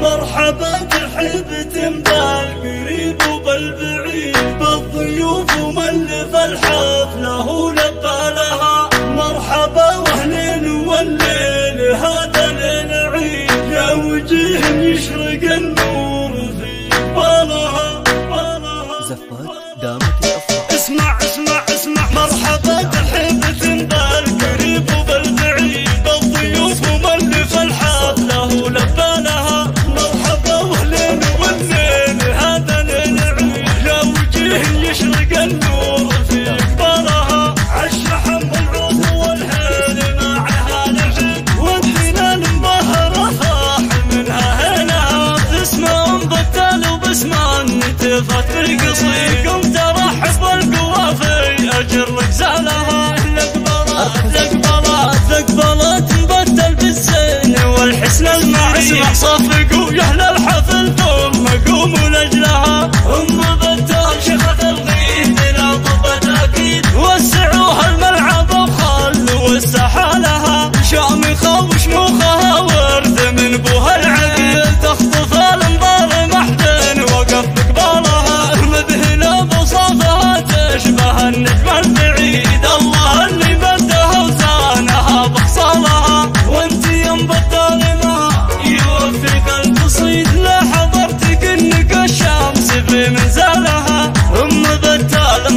مرحبا ترحيبة بالقريب وبالبعيد، بالضيوف ومن في الحفلة ولبى لها. مرحبا واهلين والليل هذا ليل عيد، يا وجيه يشرق النور في بالها. زفات دامت الأفراح. اسمع اسمع اسمع، مرحبا ترحيبة بالقريب وبالبعيد، بالضيوف ومن في الحفلة ولبى لها. مرحبا واهلين والليل هذا ليل عيد، يا وجيه يشرق النور في بالها. عالشحم والعود والهيل معها نعيد، والدنا المبهرة صاح منها هنا. باسمه بطل وباسمه نتفت بالقصيد، قمت ارحب بالقوافي اجر غزالها. اقبلت مبتل بالزين والحسن المعين، صفقوا يا اهل الحفل ثم قوموا لاجلها. بطل شيخة الغيث لا طبت اكيد، وسعوها الملعب وخلوا الساحة لها. شامخة وشموخها ورث من ابوها العقيل، تخطف الانظار محزن وقف بقبالها. مذهلة بصوتها تشبه النجم البعيد، الله اللي بدها وزانها بخصالها. وانت يا مبطل ما يوفيك القصيد، لا حضرتك انك الشمس في منزلها. مبتل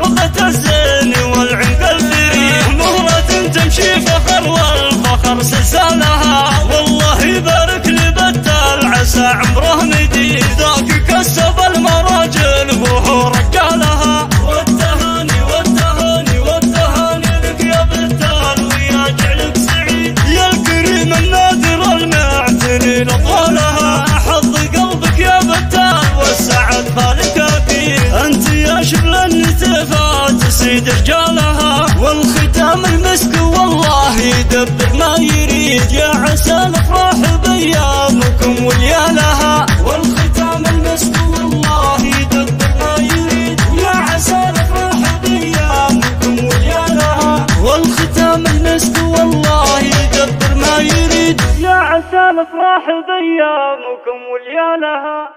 ربة الزين والعنق الفريد، مهرة تمشي فخر والفخر سلسالها. والله يبارك لبتل عسى عمره مديد، ذاك كسب المراجل وهو رجالها. والتهاني والتهاني والتهاني لك يا بتل، ويا جعلك سعيد يا الكريم النادر المعتني لطولها. حظ قلبك يا بتل والسعد بالك اكيد، انت يا شبل النتفات سيد رجالها. والختام المسك والله يدبر ما يريد، يا عسى الافراح بايامكم وليالها. والختام المسك والله يدبر ما يريد، يا عسى الافراح بايامكم وليالها. والختام المسك والله يدبر ما يريد، يا عسى الافراح بايامكم وليالها.